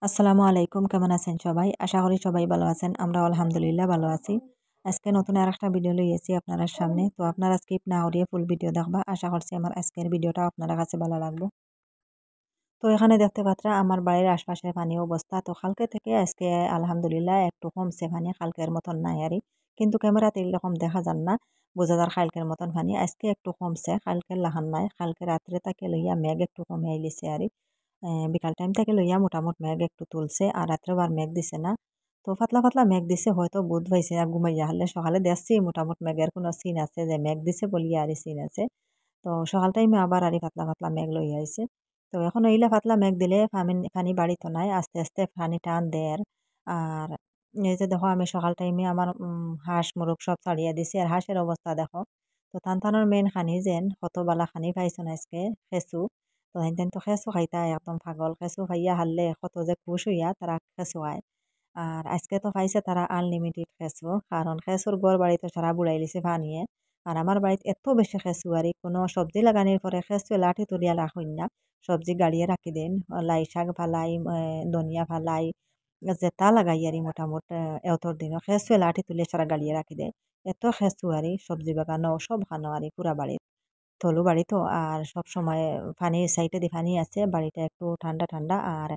আসসালামু আলাইকুম, কেমন আছেন সবাই? আশা করি সবাই ভালো আছেন। আমরাও আলহামদুলিল্লাহ ভালো আছি। আজকে নতুন আরেকটা ভিডিও লইয়েছি আপনার সামনে। তো আপনারা স্কিপ না করিয়ে ফুল ভিডিও দেখবা। আশা করছি আমার আজকের ভিডিওটা আপনার কাছে ভালো লাগবে। তো এখানে দেখতে পাত্রা আমার বাড়ির আশপাশে পানি অবস্থা। তো কালকে থেকে আজকে আলহামদুলিল্লাহ একটু কমছে পানি, কালকের মতন নাই আরই। কিন্তু ক্যামেরাতে এরকম দেখা যান না। বোঝা যার কালকের মতন পানি। আজকে একটু কমছে, কালকের লাহান নাই। কালকে রাত্রে তাকে লইয়া মেঘ একটু কমে আইলিছে আরই। বিকাল টাইম থেকে লইয়া মোটামুট মেঘ একটু তুলছে আর রাত্রেও আর মেঘ দিছে না। তো পাতলা পাতলা মেঘ দিছে, হয়তো বুধ পাইছে আর ঘুমাইয়া হলে সকালে দেখছি মোটামুট মেঘের কোনো সিন আছে যে মেঘ দিছে বলিয়া আর সিন আছে। তো সকাল টাইমে আবার আর পাতলা পাতলা মেঘ লইয়া আইছে। তো এখন ওইলা পাতলা মেঘ দিলে পানি বাড়িতো নাই, আস্তে আস্তে পানি টান দেয়। আর এই যে দেখো আমি সকাল টাইমে আমার হাঁস মুরগ সব ছাড়িয়া দিছি আর হাঁসের অবস্থা দেখো। তো টানটানোর মেন খানি যেন কত বালা খানি পাইছো না আজকে খেসু। তো হেন তো খেসু খাইতা একদম পাগল, খেসু খাইয়া হারলে কত যে খুশ হইয়া তারা খেসু খায়। আর আজকে তো পাইছে তারা আনলিমিটেড খেসু, কারণ খেসুর গড় বাড়িতে সারা বুড়াই লিছে পানিয়ে। আর আমার বাড়িতে এত বেশি খেসু আর কোনো সবজি লাগানির পরে খেসু লাঠি তুলিয়া রাখুন না, সবজি গাড়িয়ে রাখি দেন। লাই শাক ফালাই, ধনিয়া ফালাই, যেটা লাগাই আর মোটামুট এতর দিনও খেসু লাঠি তুলে সারা গাড়িয়ে রাখি দেয়। এত খেসু আর সবজি বাগানো সব খানো আর পুরা বাড়ি থলু বাড়ি তো। আর সব সময় পানির সাইডে দিয়ে পানি আছে, বাড়িটা একটু ঠান্ডা ঠান্ডা আর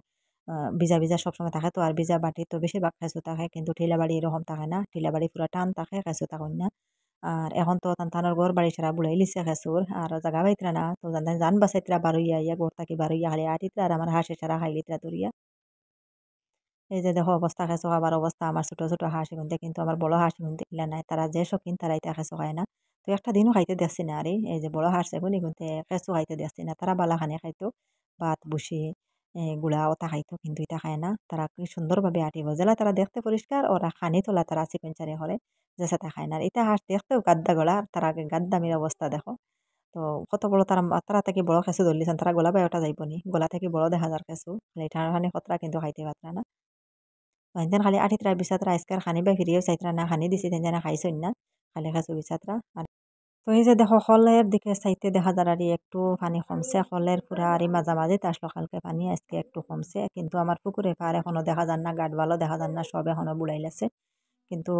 ভিজা ভিজা সবসময় থাকে। তো আর ভিজা বাটি তো বেশিরভাগ খেঁচু থাকে, কিন্তু টিলা বাড়ি এরকম থাকে না, টিলা বাড়ি পুরা টান থাকে, খেঁচু থাকুন না। আর এখন তো থানোর ঘর বাড়ি ছাড়া বুড়াই লিছে খেঁচুর আর জাগা পাইতরা না। তো জান বাসাইতরা বারইয়া ইয়া গোর থাকি বারইয়া খালি আটিতরা আর আমার হাঁসে ছাড়া খাইলিতরা তুরিয়া। এই যে দেখো অবস্থা, খেঁচু খাবার অবস্থা আমার ছোট ছোট হাঁস গুনতে, কিন্তু আমার বড় হাঁস গুনতে ইলা নাই, তারা যে শৌখিন তারা এটা খেঁচু খায় না। তো একটা দিনও খাইতে দেখছি না আরে, এই যে বড় হাঁস এগুনি গুনতে খেঁচু খাইতে দেখছি না, তারা বালা খানে খাইতো, ভাত বসি গুড়া ওটা খাইতো, কিন্তু এটা খায় না। তারা কি সুন্দরভাবে আটিব জেলা, তারা দেখতে পরিষ্কার, ওরা খানি তোলা তারা চিকন চারি করে, যে সাথে খায় না। আর এটা হাঁস দেখতেও গাদ্দা গলা, আর তারা গাদ্দামির অবস্থা দেখো। তো কত বড় তারা, তারা থেকে বড় খেঁচু ধরলিছেন, তারা গলা বাই ওটা যাইব নি, গলা থেকে বড় দেখা যার খেঁচু, এটা খানি খতরা কিন্তু খাইতে পাত্রা না। ওইদিন খালি আঠিত্রা বিছাত্রা আজকার খানি বা ফিরিয়েও চাইত্রা না, খানি দিছি তেন জানা খাইছই না, খালি খাইছো বিছাত্রা। আর তো এই যে দেখো কলের দিকে চাইতে দেখা যায় আর একটু পানি কমছে, কলের পুরা আর মাঝামাঝিতে আসলো কালকে পানি, আজকে একটু কমছে। কিন্তু আমার পুকুরে পার এখনো দেখা যান না, গাড ভালো দেখা যান না, সব এখনো বুড়াইলেছে। কিন্তু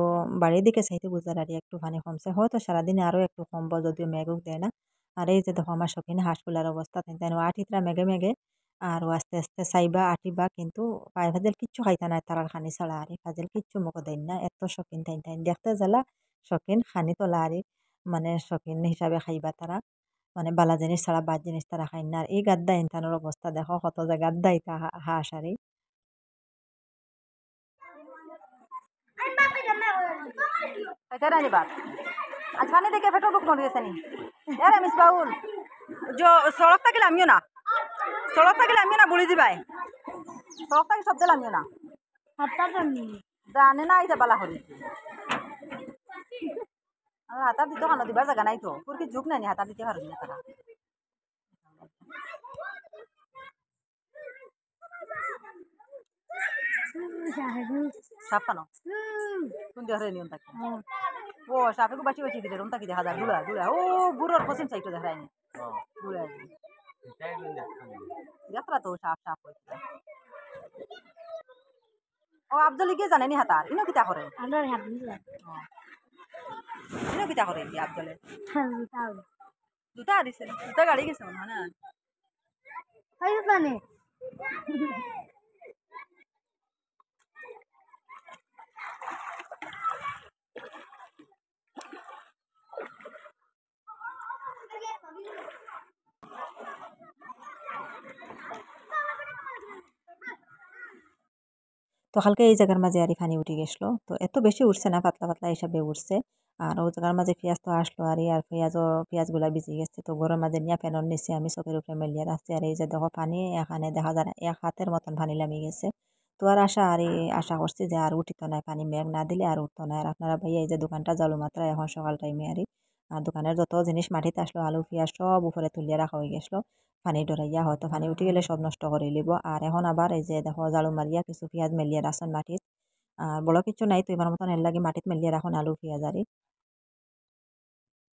বাড়ির দিকে চাইতে বুঝার আর একটু পানি কমছে, হয়তো সারাদিনে আরো একটু কমবো যদিও মেঘুক দেয় না। আর এই যে দেখো আমার শৌখিন হাঁসগুলার অবস্থা, তেন আঠিত্রা মেঘে মেঘে আর আস্তে আস্তে চাইবা আটিবা, কিন্তু পায়ে ভাজেল কিচ্ছু খাইতা নাই তারার খানি ছাড়া, আর ভাজেল কিচ্ছু মুখ দেন না, এত শৌখিন তাই তাই দেখতে জ্বালা, শৌখিন খানি তোলা আর মানে শৌখিন হিসাবে খাইবা তারা। মানে বালা জিনিস ছাড়া বাদ জিনিস তারা খাই না। আর এই গাদ্দা ইনতানোর অবস্থা দেখো, কত যে গাদ্দা ইতা হাঁস আর এটা রানি বাত আজ পানি দেখে পেট্রোল বুক করে দিয়েছে নি আরে মিস বাউল जो सड़क तक आमियो ना, सड़क तक आमियो ना बुड़ी दिबाई, सड़क तक शब्द आमियो ना জানে না এটা বালা করি। আর হাতার দিতে খানো দিবার জায়গা নাই তো, তোর কি যুগ নাই হাতার দিতে পারবি না তারা। সাপ খানো কোন দেহরে নিয়ম থাকে ও সাপে বাঁচি বাঁচি দিলে রুম থাকি দেখা যায় দুলা দুলা ও বুড়োর পশ্চিম সাইডে দেখা যায়নি দুলা যাত্রা তো সাপ সাপ হয়েছে। ও আফজলি গিয়ে জানেনি হাতার ইনো কিতা করে, ইনো কিতা করে কি আফজলে জুতা দিছে, জুতা গাড়ি গেছে মনে হয় না। তো কালকে এই জায়গার মাঝে আরই পানি উঠে গেছিলো, তো এত বেশি উঠছে না, পাতলা পাতলা হিসাবে উঠছে। আর ও জায়গার মাঝে পেঁয়াজ তো আসলো আর পেঁয়াজগুলা ভিজে গেছে। তো ঘরের মাঝে নিয়ে ফ্যানের নিচে আমি চোখের উপরে মেলিয়ে রাখছি। আর এই যে দেখো পানি এখানে দেখা যায় না, এক হাতের মতন পানি নামে গেছে। তো আর আশা করছি যে আর উঠিত নাই, পানি মেঘ না দিলে আর উঠতো না। আর আপনারা ভাইয়া এই যে দোকানটা জালু মাত্রা এখন সকাল টাইমে আর দোকানের যত জিনিস মাটিতে আসলো আলু পেঁয়াজ সব উপরে তুলিয়ে রাখা হয়ে গেছিলো। পানি ডরাইয়া হয়তো পানি উঠে গেলে সব নষ্ট করে লিব। আর এখন আবার এই যে দেখো জালু মারিয়া কিছু পেঁয়াজ মেলিয়ে রাখছেন মাটিত। আর বড় কিছু নাই তো এবার মতন এর লাগে মাটিত মেলিয়ে রাখুন আলু পেঁয়াজ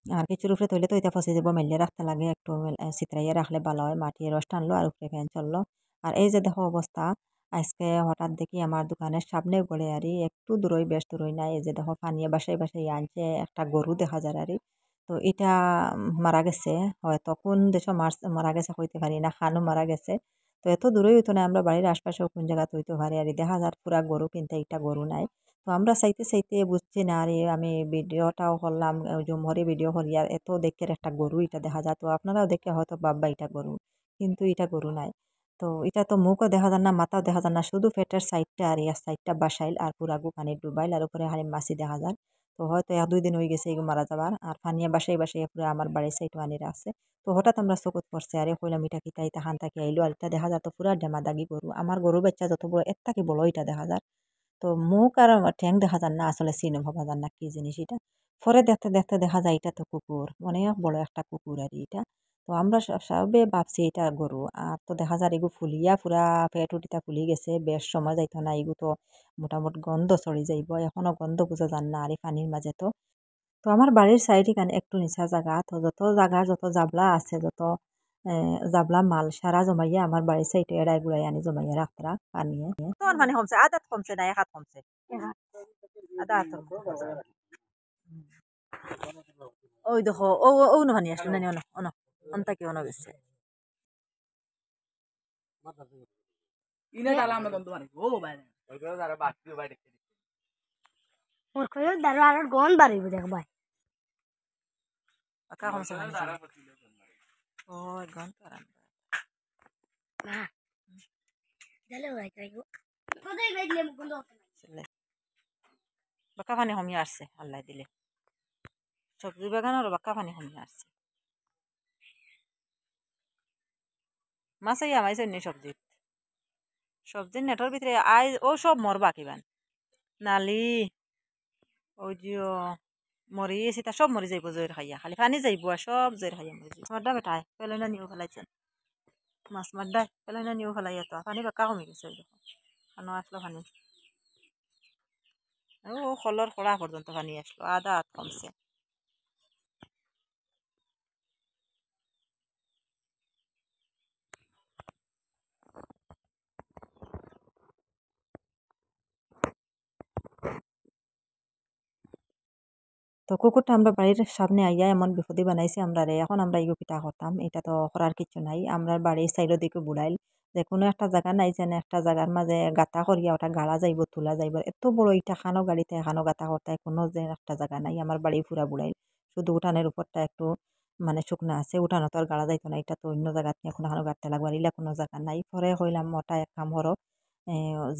আর কিছুর উপরে তৈলে তো এটা ফসে যাব, মেলিয়ে রাখতে লাগে একটু, চিত্রাইয়া রাখলে ভালো হয়। মাটি রস টানলো আর উপরে ফ্যান চললো। আর এই যে দেখো অবস্থা, আজকে হঠাৎ দেখি আমার দোকানের সামনে গড়ে আরি একটু দূরই বেশ দূরই নাই এই যে দেখো পানিয়ে বাসায় বাসায় আনছে একটা গরু দেখা যায় আরি তো এটা মারা গেছে হয়তো কোন দেশে মারা গেছে হইতে পারি না খানও মারা গেছে তো এত দূরেই হইতো না আমরা বাড়ির আশপাশেও কোন জায়গাতে হইতে পারি আর দেখা যার পুরা গরু কিন্তু এটা গরু নাই তো আমরা চাইতে চাইতে বুঝছি না আরে আমি ভিডিওটাও করলাম জুম করে ভিডিও করি আর এত দেখে একটা গরু এটা দেখা যায় তো আপনারাও দেখে হয়তো বাব্বা এটা গরু কিন্তু এটা গরু নাই তো এটা তো মুখও দেখা যায় না মাথাও দেখা যায় না শুধু পেটের সাইডটা আর ইয়ার সাইডটা বাসাইল আর পুরা গু পানি ডুবাইল আর উপরে হারি মাছি দেখা যায় তো হয়তো 1-2 দিন হয়ে গেছে এগুলো মারা যাবার আর পানিয়া বাসাই বাসাই পুরো আমার বাড়ির সাইড পানির আছে তো হঠাৎ আমরা চকুত পড়ছে আরে কইলাম এটা কি তাই তাহান থাকি আইলো আর এটা দেখা যায় তো পুরা ডেমা দাগি গরু আমার গরু বাচ্চা যত বড় এর থাকি বড় এটা দেখা যায় তো মুখ আর ঠ্যাং দেখা যান না আসলে চিনে ভাবা যান না কি জিনিস এটা পরে দেখতে দেখতে দেখা যায় এটা তো কুকুর অনেক বড় একটা কুকুর আর এটা তো আমরা সবে ভাবছি এটা গরু আর তো দেখা যায় এগু ফুলিয়া পুরা পেট উঠিতা ফুলি গেছে বেশ সময় যাইতো না এগু তো মোটামুটি গন্ধ চড়ি যাইব এখনো গন্ধ বুঝা যান না আর এই পানির মাঝে তো তো আমার বাড়ির সাইডে কানে একটু নিচা জায়গা তো যত জায়গার যত জাবলা আছে যত জাবলা মাল সারা জমাইয়া আমার বাড়ির সাইডে এড়াই গুড়াই আনি জমাইয়া রাখতরা পানিয়ে তখন মানে কমছে আদাত কমছে না এক হাত কমছে আদা হাত ওই দেখো ও ও নো পানি আসলো না অন অন অন্তা কি অন গেছে ইনে তালা আমরা গন্ধ পানি ও বাইরে ওই করে যারা বাকি বাইরে ওর কইও দাঁড়ো আর গন বাড়িব দেখ ভাই আকা কমছে পানি ও গান তারান না দিলে ভাই কইও তোদের বাইলে গন্ধ বাকা পানি কমিয়ে আসছে আল্লাহ দিলে সবজি বাগানের বাক্কা পানি কমিয়ে আসছে মাছ আইয়া মাইছে নি সবজির নেটর ভিতরে আই ও সব মরবা কিবান নালি ওই যে মরি সেটা সব মরি যাইব জয়ের খাইয়া খালি পানি যাইব আর সব জয়ের খাইয়া মরি যাইব মাড্ডা বেটায় পেলে না নিও ফেলাইছেন মাছ মাড্ডায় পেলে না নিও ফেলাই তো পানি বাক্কা কমি গেছে ওই দেখো খানো আসলো পানি ও খলর খোড়া পর্যন্ত পানি আসলো আধা হাত কমছে তো কুকুরটা আমরা বাড়ির সামনে আইয়া এমন বিপদে বানাইছে আমরা রে এখন আমরা ইগো পিঠা করতাম এটা তো করার কিছু নাই আমরা বাড়ির সাইডের দিকে বুড়াইল যে কোনো একটা জায়গা নাই যেন একটা জায়গার মাঝে গাতা করিয়া ওটা গাড়া যাইব তোলা যাইব এত বড় ইটা খানো গাড়িতে খানো গাতা করতে কোনো যে একটা জায়গা নাই আমার বাড়ি পুরা বুড়াইল শুধু উঠানের উপরটা একটু মানে শুকনা আছে উঠানো তো আর গাড়া যাইতো না এটা তো অন্য জায়গা নিয়ে কোনো খানো গাড়তে লাগবে ইলা কোনো জায়গা নাই পরে হইলাম ওটা এক কাম হরো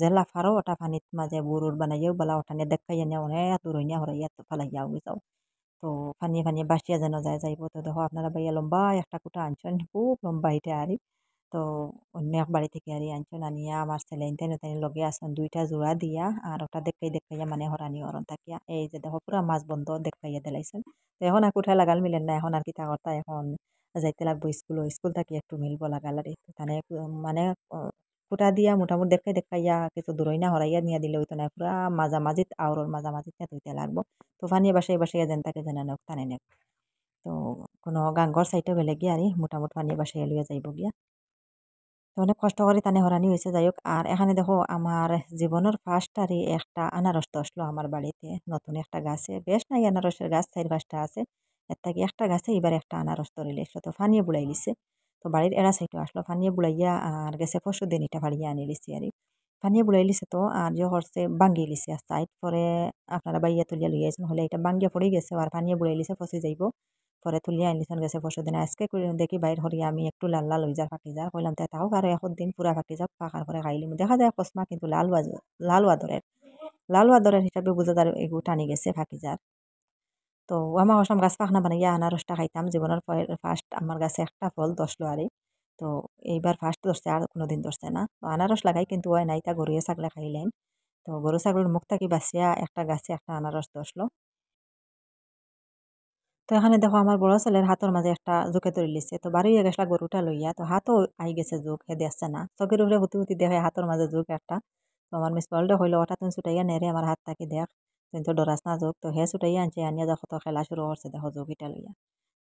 জেলা ফারো ওটা পানিত মাঝে বুড়ুর বানাইয়াও বলা ওটা নিয়ে দেখাইয়া নিয়ে অনেক দূর হইয়া হরাইয়া তো ফালাইয়াও যাও তো ফানিয়ে ফানিয়ে বাসিয়া যেন যায় যাইব তো দেখো আপনারা ভাইয়া লম্বা একটা কুটা আনছেন খুব লম্বা এটা আরি তো অন্য এক বাড়ি থেকে আরি আনছেন আনিয়া আমার ছেলে ইনতেন তাই লগে আসেন 2টা জোড়া দিয়া আর ওটা দেখাইয়া মানে হরানি হরণ থাকিয়া এই যে দেখো পুরা মাছ বন্ধ দেখাইয়া দিলাইছেন তো এখন আর কুঠায় লাগাল মিলেন না এখন আর কিতা করতা এখন যাইতে লাগবো স্কুল থাকি একটু মিলবো লাগাল আর তানে মানে কুটা দিয়া মোটামুটি দেখাইয়া কিছু দূরই না হরাইয়া নিয়ে দিলে হইতো না পুরা মাঝামাঝিত আওরর মাঝামাঝিত হইতে লাগবো তো ফানিয়ে বাসায় বাসায় যেন তাকে যেন নেক টানে নেক তো কোনো গাঙ্গর সাইডে গেলে গিয়ে আর মোটামুটি ফানিয়ে বাসায় লইয়া যাইব গিয়া তো অনেক কষ্ট করে টানে হরানি হয়েছে যাই হোক আর এখানে দেখো আমার জীবনের ফার্স্ট আরই একটা আনারস তো আসলো আমার বাড়িতে নতুন একটা গাছে বেশ নাই আনারসের গাছ 4-5টা আছে এর থেকে একটা গাছে এবার একটা আনারস ধরিলে তো ফানিয়ে বুড়াই লিছে তো বাড়ির এরা সাইডে আসলো ফানিয়ে বুড়াইয়া আর গেছে পরশু দিন এটা ফাড়িয়ে আনি লিছি আর ফানিয়ে বুড়াই লিছে তো আর যে করছে বাঙ্গি লিছে সাইড পরে আপনারা বাইয়া তুলিয়া লইয়া আইছেন হলে এটা বাঙ্গিয়া পড়ে গেছে আর ফানিয়ে বুড়াই লিছে ফসে যাইব পরে তুলিয়া আনিছেন গেছে পরশু দিন আজকে দেখি বাইর হরিয়া আমি একটু লাল লাল হয়ে যা ফাঁকি যা কইলাম তে তাও আর এখন দিন পুরা ফাঁকি যাক পাকার পরে খাইলি দেখা যায় কসমা কিন্তু লাল ওয়াদরের হিসাবে বুঝা যায় এগু টানি গেছে ফাঁকি যার তো আমার অসম গাছ পাখনা বানাইয়া আনারসটা খাইতাম জীবনের ফার্স্ট আমার গাছে একটা ফল ধরলো আরে তো এইবার ফার্স্ট ধরছে আর কোনোদিন ধরছে না তো আনারস লাগাই কিন্তু ওই নাই তা গরুয়ে ছাগলে খাইলেন তো গরু ছাগলের মুখ থাকি বাঁচিয়া একটা গাছে একটা আনারস ধরলো তো এখানে দেখো আমার বড় ছেলের হাতের মাঝে একটা জোকে ধরে লিছে তো বাড়ি গেছলা গরুটা লইয়া তো হাতও আই গেছে জোক হে দেখছে না চোখের উপরে হুতি হুতি দেখে হাতের মাঝে জোক একটা তো আমার মিস কলটা হইলো ওটা তুমি ছুটাইয়া নেরে আমার হাত তাকে দেখ তুই তো ডরাস না জোক তো হে ছুটাইয়া আনছে আনিয়া দেখো তো খেলা শুরু করছে দেখো জোক এটা লইয়া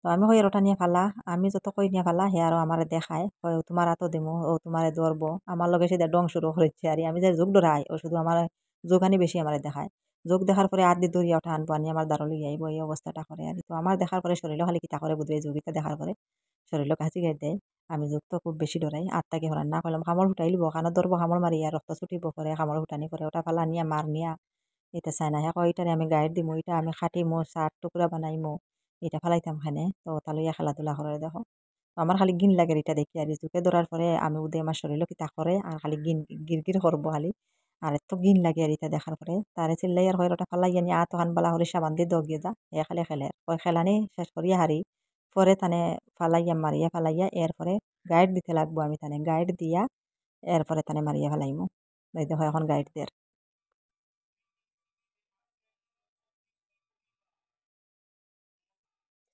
তো আমি কই আর ওটা নিয়ে ফালা আমি যত কই নিয়ে ফালা হে আরো আমার দেখায় কয় তোমার আতো দিমু ও তোমারে ধরবো আমার লগে সেটা ডং শুরু করেছে আর আমি যে যোগ ডরাই ও শুধু আমার যোগানি বেশি আমার দেখায় যোগ দেখার পরে আর দি দরিয়া ওঠা আনবো আনি আমার দ্বারা লই আইব এই অবস্থাটা করে আর তো আমার দেখার পরে শরীরও খালি কিতা করে বুঝবে যোগিতা দেখার পরে শরীরও কাছে গাই দেয় আমি যোগ তো খুব বেশি ডরাই আত্মাকে হরান না করলাম কামড় ফুটাই লিব কারণ ধরবো কামড় মারিয়া রক্ত ছুটিব করে কামড় ফুটানি করে ওটা ফালা নিয়া মার নিয়া এটা চাই না হ্যাঁ ওইটারে আমি গাইড দিমু এটা আমি খাটিমু চার টুকরা বানাইমু এটা ফেলাইতাম খানে তো তালইয়া খেলাধুলা করে দেখো তো আমার খালি গিন লাগে এটা দেখি আর জুকে ধরার পরে আমি উদে আমার শরীরও কিতা করে আর খালি গির করবো খালি আর এত গিন লাগে আর এটা দেখার পরে তারে চিল্লাই আর হয় ওটা ফালাই আনি আত হান বালা হরে সাবান দিয়ে দগিয়ে যা এ খালি খেলে ওই খেলানি শেষ করিয়া হারি পরে তানে ফালাইয়া মারিয়া ফালাইয়া এরপরে গাইড দিতে লাগবো আমি তানে গাইড দিয়া এরপরে তানে মারিয়া ফেলাইমু এই দেখো এখন গাইড দের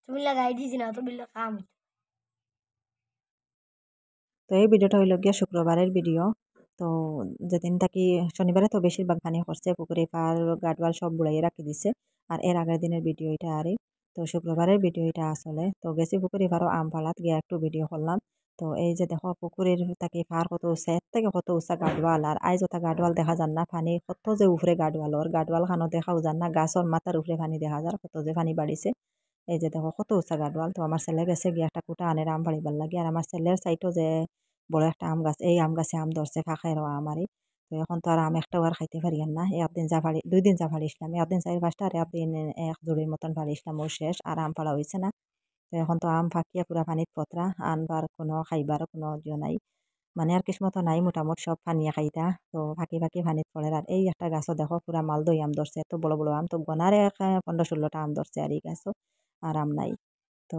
তুমি লাগাই দিছি না তো বিল্লা কাম তো এই ভিডিওটা হইল গিয়া শুক্রবারের ভিডিও তো যেদিন থাকি শনিবারে তো বেশিরভাগ পানি করছে পুকুরে পার গাডওয়াল সব বুড়াইয়ে রাখি দিছে আর এর আগের দিনের ভিডিও এটা আরে তো শুক্রবারের ভিডিও এটা আসলে তো গেছি পুকুরে পারো আম পালাত গিয়ে একটু ভিডিও করলাম তো এই যে দেখো পুকুরের থাকি পার কত উঁচা এর থেকে কত উঁচা গাডওয়াল আর আইজ ওটা গাডওয়াল দেখা যান না পানি কত যে উপরে গাডওয়ালর গাডওয়াল খানো দেখাও যান না গাছর মাথার উপরে পানি দেখা যার কত যে পানি বাড়িছে এই যে দেখো কত উঁচা গাডওয়াল তো আমার ছেলে গেছে গিয়ে একটা কুটা আনের আম ফাড়িবার লাগে আর আমার ছেলের সাইটও যে বড় একটা আম গাছ এই আম গাছে আম ধরছে ফাঁকায় রওয়া আমারই তো এখন তো আর আম একটাও আর খাইতে পারি না একদিন যা ফাড়ি 2 দিন যা ফাড়িছিলাম একদিন 4-5টা আর একদিন এক জুড়ির মতন ফাড়িছিলাম ও শেষ আর আম ফাড়া হয়েছে না তো এখন তো আম ফাঁকিয়া পুরা পানিত পতরা আনবার কোনো খাইবার কোনো ইয়ে নাই মানে আর কিসমতো নাই মোটামুটি সব পানিয়া খাইতা তো ফাঁকি ফাঁকি পানিত পড়ে আর এই একটা গাছও দেখো পুরা মালদই আম ধরছে এত বড় বড় আম তো গনারে 15-16টা আম ধরছে আর এই গাছও আর আম নাই তো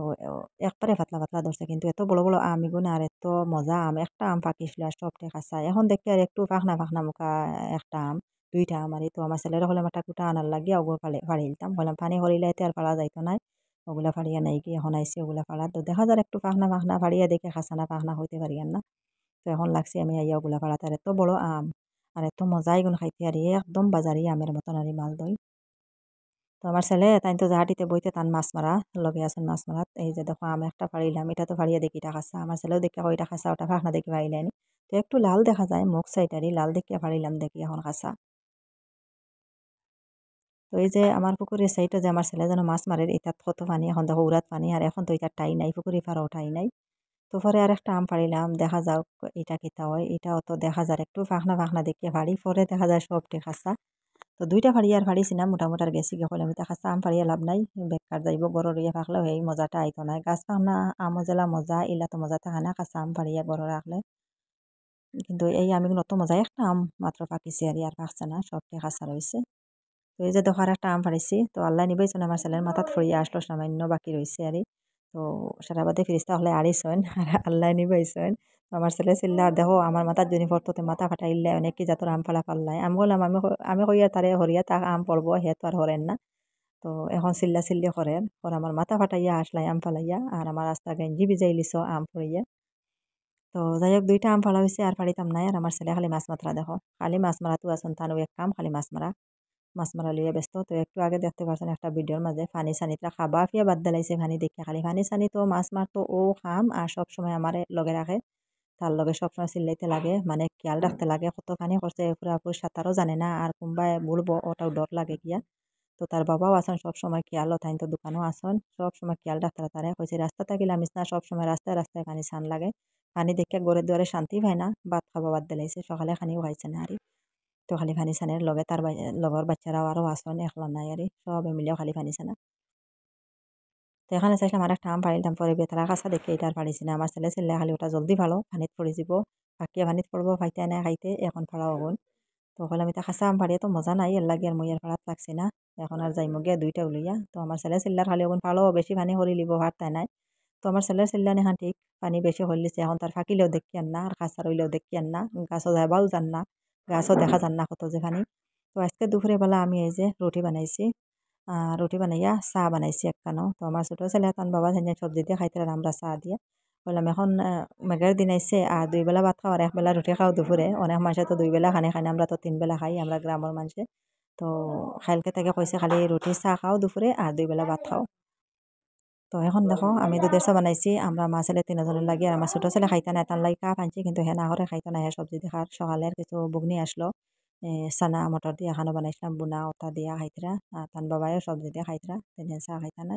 একবারে পাতলা পাতলা ধরছে কিন্তু এত বড় বড় আম এগুলো আর এত মজা আম একটা আম পাকিছিল আর সবটে খাসা এখন দেখি আর একটু ফাঁকনা ফাঁকনা মুখা একটা আম 2টা আম আর তো আমার ছেলেরা হলাম একটা কুটা আনার লাগিয়া ওগুলো ফাড়ি দিতাম বললাম পানি হরিলে আর পাড়া যাইতো না ওগুলা ফাড়িয়া নাই কি এখন আইসি ওগুলা ফাড়া তো দেখা যায় একটু ফাঁকনা ফাঁকনা ফাড়িয়া দেখে খাসা না ফাঁকনা হইতে পারি না তো এখন লাগছে আমি আইয়া ওগুলা ফাড়াতে আর এত বড় আম আর এত মজা এগুলো খাইতে আর একদম বাজারি আমের মতন আর মালদই তো আমার ছেলে তাই তো জাহাটিতে বইতে তান মাছ মারা লগে আছেন মাছ মারাত এই যে দেখো আমি একটা ফাড়িলাম এটা তো ফাড়িয়ে দেখি এটা খাসা আমার ছেলেও দেখে ওইটা খাসা ওটা ফাঁকনা দেখি ফাড়িলেনি তো একটু লাল দেখা যায় মুখ সাইটারি লাল দেখিয়া ফাড়িলাম দেখি এখন খাসা তো এই যে আমার পুকুরের সাইডে যে আমার ছেলে যেন মাছ মারে এটাত কত পানি এখন দেখো উড়াত পানি আর এখন তো এটা টাই নাই পুকুরে ফাড়াও টাই নাই তো পরে আর একটা আম ফাড়িলাম দেখা যাক এটা কিতা হয় এটাও তো দেখা যায় একটু ফাঁকনা ফাঁকনা দেখিয়ে ফাড়ি পরে দেখা যায় সবটি খাসা তো 2টা ফাড়ি আর ফাড়িছি না মোটামুটি আর গেছি গিয়ে আমি খাসা আম ফাড়িয়া লাভ নাই বেকার যাইব গরর ইয়ে ফাঁকলেও এই মজাটা আইতো না গাছ ফাঁকনা আম জেলা মজা ইলা তো মজা থাকে না খাসা আম ফাড়িয়া গরর রাখলে কিন্তু এই আমি অত মজা একটা আম মাত্র পাকিছে আর পাকছে না সবটি খাসা রয়েছে তো এই যে দোকার একটা আম ফাড়িছি তো আল্লাহ নিবাইছেন আমার ছেলের মাথাত ফড়িয়া আসলো সামান্য বাকি রয়েছে আর তো সারা বাদে ফিরিস্তা হলে আড়িছেন আর আল্লাহ নিবাইছেন তো আমার ছেলে চিল্লা আর দেখো আমার মাথার জন্য ফটোতে মাথা ফাটাইলে অনেক কি জাতর আম ফালা পাল্লাই আমি বললাম আমি কইয়া তারে হরিয়া তা আম পড়বো হে তো আর হরেন না তো এখন চিল্লা চিল্লি করেন পর আমার মাথা ফাটাইয়া আসলাই আম ফালাইয়া আর আমার রাস্তা গেঞ্জি ভিজাই লিছ আম ফড়িয়া তো যাই হোক 2টা আম ফালা হয়েছে আর ফাড়িতাম নাই আর আমার ছেলে খালি মাছ মাত্রা দেখো খালি মাছ মারা তো আসুন তানো এক কাম খালি মাছ মারা লইয়া ব্যস্ত তো একটু আগে দেখতে পারছেন একটা ভিডিওর মাঝে ফানি সানিটা খাবা ফিয়া বাদ দিলাইছে ফানি দেখে খালি ফানি সানি তো মাছ মারতো ও খাম আর সব সময় আমারে লগে রাখে তার লগে সবসময় চিল্লাইতে লাগে মানে খেয়াল রাখতে লাগে কত পানি করছে পুরাপুরি সাঁতারও জানে না আর কোনবাই বলবো ওটাও ডর লাগে গিয়া তো তার বাবাও আসেন সব সময় খেয়াল তাই তো দোকানও আসেন সব সময় খেয়াল রাখতে তারে কইছে রাস্তা থাকিলে আমিস না সব সময় রাস্তায় রাস্তায় পানি সান লাগে পানি দেখে গড়ে দুয়ারে শান্তি পায় না ভাত খাবা বাদ দিলাইছে সকালে খানিও খাইছে না আর তো খালি পানি সানের লগে তার লগর বাচ্চারাও আরও আসন একলা নাই আর সবে মিলেও খালি পানি সানা তো এখানে চাইছিলাম আর একটা আম পাড়িলাম পরে বেতারা কাছা দেখে এটা আর পারিছি না আমার ছেলে ছেলে খালি ওটা জলদি ভালো পানিত পড়ে যাব ফাঁকিয়া পানিত পড়বো ফাইতে না খাইতে এখন ফাড়া হবন তো হলে আমি তা খাসা আম পাড়িয়ে তো মজা নাই এর লাগে আর মই আর ফাড়াত লাগছি না এখন আর যাইমো গিয়া 2টা উলিয়া তো আমার ছেলে চিল্লার খালি ওগুন ফাড়ো বেশি পানি হরি লিব ভাত তাই নাই তো আমার ছেলের চিল্লানি খান ঠিক পানি বেশি হলিছে এখন তার ফাঁকিলেও দেখি আন না আর খাসা রইলেও দেখি আন না গাছও যাবাও যান না গাছও দেখা যান না কত যে পানি তো আজকে দুপুরে বেলা আমি এই যে রুটি বানাইছি রুটি বানাইয়া চাহ বানাইছি একখানো তো আমার ছোটো ছেলে তান বাবা সেনে সবজি দিয়ে খাইতে আর আমরা চাহ দিয়ে বললাম এখন মেঘের দিন আইসে আর 2 বেলা ভাত খাও আর 1 বেলা রুটি খাও দুপুরে অনেক মানুষে তো 2 বেলা খানে খানে আমরা তো 3 বেলা খাই আমরা গ্রামের মানুষে তো খাইলকে থেকে কইছে খালি রুটি চাহ খাও দুপুরে আর 2 বেলা ভাত খাও তো তো এখন দেখো আমি দুধের চা বানাইছি আমরা মা ছেলে তিনজনের লাগি আর আমার ছোট ছেলে খাইতে না তার লাগি কাপ আনছি কিন্তু হ্যাঁ না করে খাইতে না হ্যাঁ সবজি দেখার সকালের কিছু বুগনি আসলো সানা মটর দিয়ে এখানে বানাইছিলাম বুনা ওটা দিয়া খাইতরা আর তার বাবাও সবজি দিয়ে খাইতরা তিনি চা খাইতে না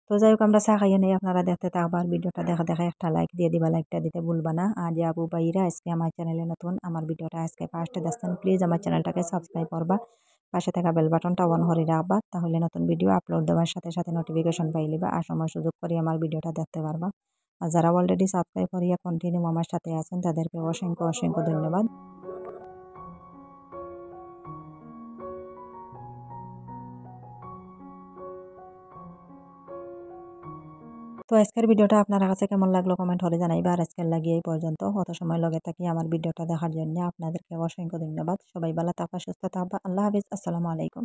তো যাই হোক আমরা চা খাইয়ে নেই আপনারা দেখতে থাকবার ভিডিওটা দেখা দেখা একটা লাইক দিয়ে দিবা লাইকটা দিতে ভুলবা না আর যে আপু ভাইরা আজকে আমার চ্যানেলে নতুন আমার ভিডিওটা আজকে ফার্স্টে দেখছেন প্লিজ আমার চ্যানেলটাকে সাবস্ক্রাইব করবা পাশে থাকা বেল বাটনটা অন করে রাখবা তাহলে নতুন ভিডিও আপলোড দেওয়ার সাথে সাথে নোটিফিকেশন পাইলিবা আর সময় সুযোগ করে আমার ভিডিওটা দেখতে পারবা আর যারা অলরেডি সাবস্ক্রাইব করিয়া কন্টিনিউ আমার সাথে আছেন তাদেরকে অসংখ্য অসংখ্য ধন্যবাদ তো আজকের ভিডিওটা আপনার কাছে কেমন লাগলো কমেন্ট করে জানাইবা আর আজকের লাগিয়ে এই পর্যন্ত কত সময় লগে থাকি আমার ভিডিওটা দেখার জন্য আপনাদেরকে অসংখ্য ধন্যবাদ সবাই ভালো থাকবা সুস্থ থাকবা আল্লাহ হাফিজ আসসালামু আলাইকুম